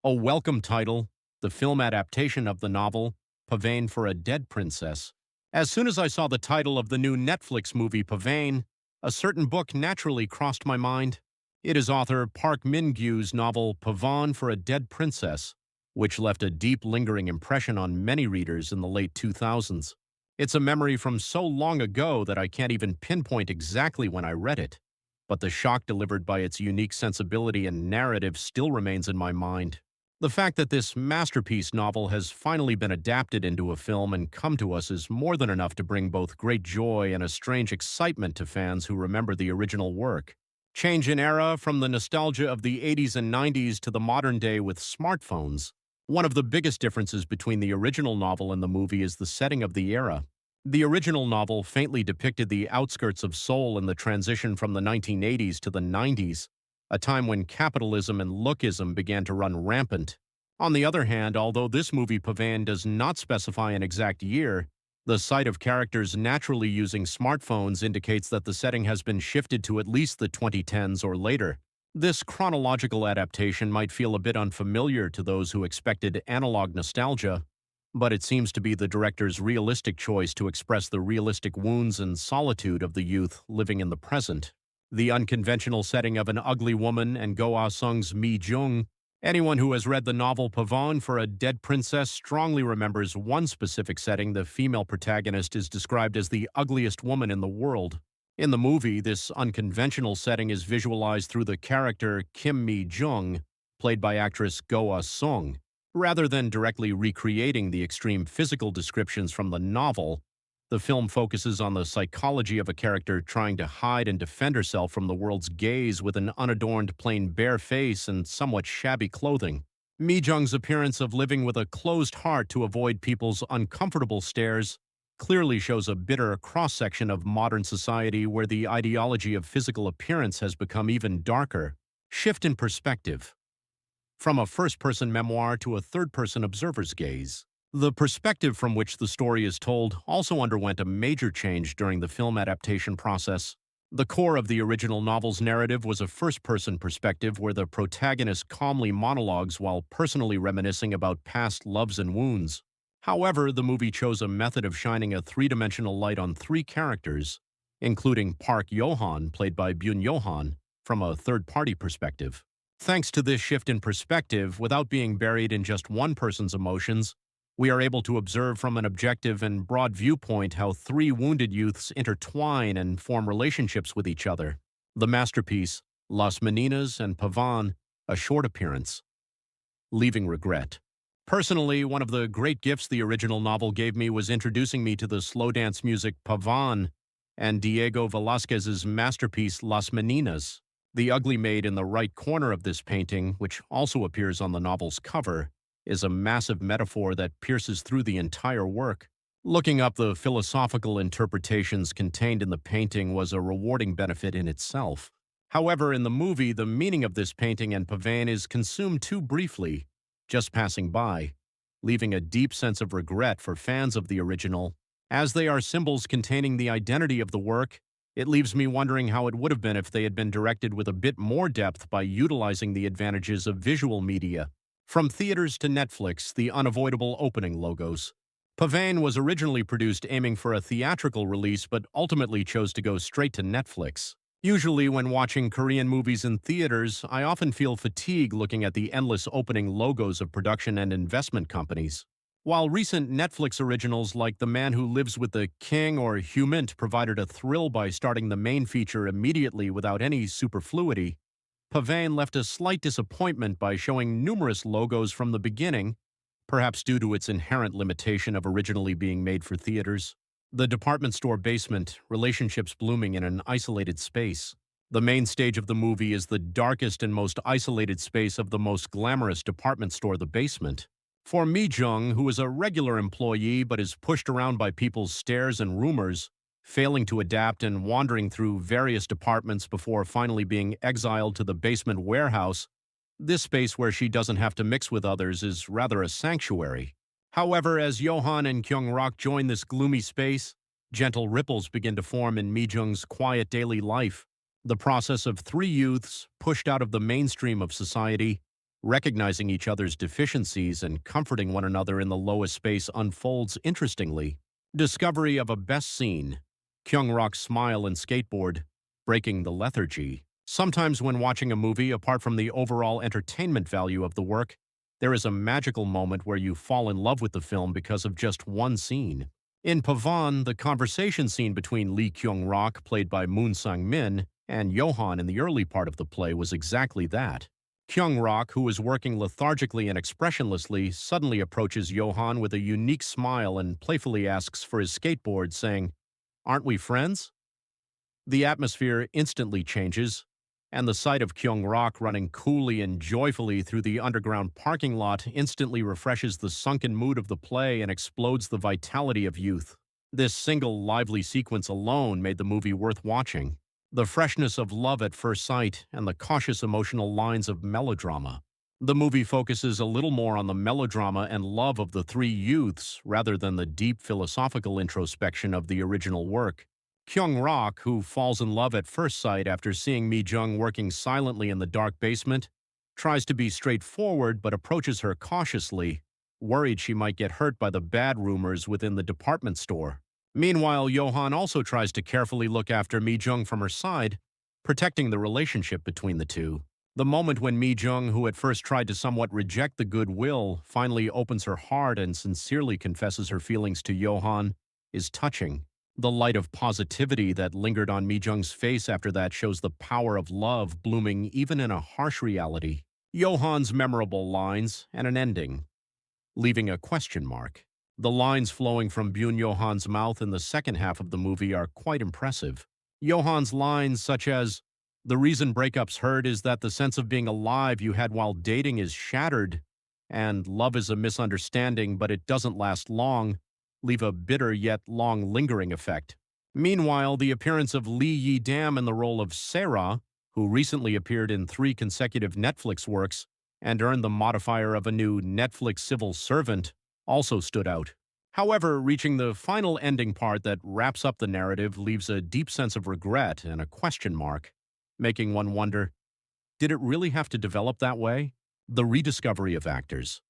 A welcome title, the film adaptation of the novel, Pavane for a Dead Princess. As soon as I saw the title of the new Netflix movie Pavane, a certain book naturally crossed my mind. It is author Park Min-gyu's novel Pavane for a Dead Princess, which left a deep lingering impression on many readers in the late 2000s. It's a memory from so long ago that I can't even pinpoint exactly when I read it, but the shock delivered by its unique sensibility and narrative still remains in my mind. The fact that this masterpiece novel has finally been adapted into a film and come to us is more than enough to bring both great joy and a strange excitement to fans who remember the original work. Change in era from the nostalgia of the 80s and 90s to the modern day with smartphones. One of the biggest differences between the original novel and the movie is the setting of the era. The original novel faintly depicted the outskirts of Seoul in the transition from the 1980s to the 90s, a time when capitalism and lookism began to run rampant. On the other hand, although this movie Pavane does not specify an exact year, the sight of characters naturally using smartphones indicates that the setting has been shifted to at least the 2010s or later. This chronological adaptation might feel a bit unfamiliar to those who expected analog nostalgia, but it seems to be the director's realistic choice to express the realistic wounds and solitude of the youth living in the present. The unconventional setting of an ugly woman and Go Ah-sung's Mi-jung. Anyone who has read the novel Pavane for a Dead Princess strongly remembers one specific setting. The female protagonist is described as the ugliest woman in the world. In the movie, this unconventional setting is visualized through the character Kim Mi-jung, played by actress Go Ah-sung. Rather than directly recreating the extreme physical descriptions from the novel, the film focuses on the psychology of a character trying to hide and defend herself from the world's gaze with an unadorned, plain bare face and somewhat shabby clothing. Mi-jung's appearance of living with a closed heart to avoid people's uncomfortable stares clearly shows a bitter cross-section of modern society where the ideology of physical appearance has become even darker. Shift in perspective. From a first-person memoir to a third-person observer's gaze. The perspective from which the story is told also underwent a major change during the film adaptation process. The core of the original novel's narrative was a first-person perspective where the protagonist calmly monologues while personally reminiscing about past loves and wounds. However, the movie chose a method of shining a three-dimensional light on three characters, including Park Yohan, played by Byun Yohan, from a third-party perspective. Thanks to this shift in perspective, without being buried in just one person's emotions, we are able to observe from an objective and broad viewpoint how three wounded youths intertwine and form relationships with each other. The masterpiece, Las Meninas and Pavane, a short appearance. Leaving regret. Personally, one of the great gifts the original novel gave me was introducing me to the slow dance music Pavane and Diego Velázquez's masterpiece Las Meninas. The ugly maid in the right corner of this painting, which also appears on the novel's cover, is a massive metaphor that pierces through the entire work. Looking up the philosophical interpretations contained in the painting was a rewarding benefit in itself. However, in the movie, the meaning of this painting and Pavane is consumed too briefly, just passing by, leaving a deep sense of regret for fans of the original. As they are symbols containing the identity of the work, it leaves me wondering how it would have been if they had been directed with a bit more depth by utilizing the advantages of visual media. From theaters to Netflix, the unavoidable opening logos. Pavane was originally produced aiming for a theatrical release but ultimately chose to go straight to Netflix. Usually when watching Korean movies in theaters, I often feel fatigue looking at the endless opening logos of production and investment companies. While recent Netflix originals like The Man Who Lives with the King or Humint provided a thrill by starting the main feature immediately without any superfluity, Pavane left a slight disappointment by showing numerous logos from the beginning, perhaps due to its inherent limitation of originally being made for theaters. The department store basement, relationships blooming in an isolated space. The main stage of the movie is the darkest and most isolated space of the most glamorous department store, the basement. For Mi-jung, who is a regular employee but is pushed around by people's stares and rumors, failing to adapt and wandering through various departments before finally being exiled to the basement warehouse, this space where she doesn't have to mix with others is rather a sanctuary. However, as Johan and Kyung-rak join this gloomy space, gentle ripples begin to form in Mi-jung's quiet daily life, the process of three youths pushed out of the mainstream of society Recognizing each other's deficiencies and comforting one another in the lowest space unfolds interestingly. Discovery of a best scene. Kyung-rak's smile and skateboard, breaking the lethargy. Sometimes when watching a movie, apart from the overall entertainment value of the work, there is a magical moment where you fall in love with the film because of just one scene. In Pavane, the conversation scene between Lee Kyung-rak, played by Moon Sang-min, and Johan in the early part of the play was exactly that. Kyung-rak, who is working lethargically and expressionlessly, suddenly approaches Johan with a unique smile and playfully asks for his skateboard, saying, "Aren't we friends?" The atmosphere instantly changes, and the sight of Kyung-rak running coolly and joyfully through the underground parking lot instantly refreshes the sunken mood of the play and explodes the vitality of youth. This single lively sequence alone made the movie worth watching. The freshness of love at first sight and the cautious emotional lines of melodrama. The movie focuses a little more on the melodrama and love of the three youths rather than the deep philosophical introspection of the original work. Kyung-rak, who falls in love at first sight after seeing Mi-jung working silently in the dark basement, tries to be straightforward but approaches her cautiously, worried she might get hurt by the bad rumors within the department store. Meanwhile, Johan also tries to carefully look after Mi-jung from her side, protecting the relationship between the two. The moment when Mi-jung, who at first tried to somewhat reject the goodwill, finally opens her heart and sincerely confesses her feelings to Johan, is touching. The light of positivity that lingered on Mi-jung's face after that shows the power of love blooming even in a harsh reality. Johan's memorable lines and an ending, leaving a question mark. The lines flowing from Byun-Johan's mouth in the second half of the movie are quite impressive. Johan's lines such as, "The reason breakups hurt is that the sense of being alive you had while dating is shattered," and "Love is a misunderstanding but it doesn't last long," leave a bitter yet long-lingering effect. Meanwhile, the appearance of Lee Yi-dam in the role of Sarah, who recently appeared in 3 consecutive Netflix works and earned the modifier of a new Netflix civil servant, also stood out. However, reaching the final ending part that wraps up the narrative leaves a deep sense of regret and a question mark, making one wonder, did it really have to develop that way? The rediscovery of actors,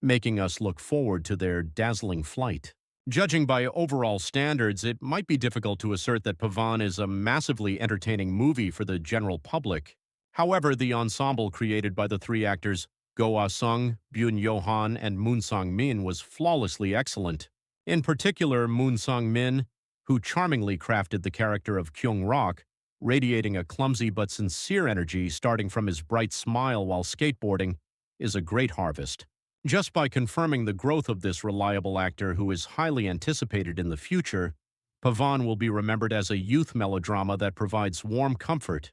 making us look forward to their dazzling flight. Judging by overall standards, it might be difficult to assert that Pavane is a massively entertaining movie for the general public. However, the ensemble created by the 3 actors Go Ah-sung, Byun-Johan, and Moon Sang-min was flawlessly excellent. In particular, Moon Sang-min, who charmingly crafted the character of Kyung-rak, radiating a clumsy but sincere energy starting from his bright smile while skateboarding, is a great harvest. Just by confirming the growth of this reliable actor who is highly anticipated in the future, Pavane will be remembered as a youth melodrama that provides warm comfort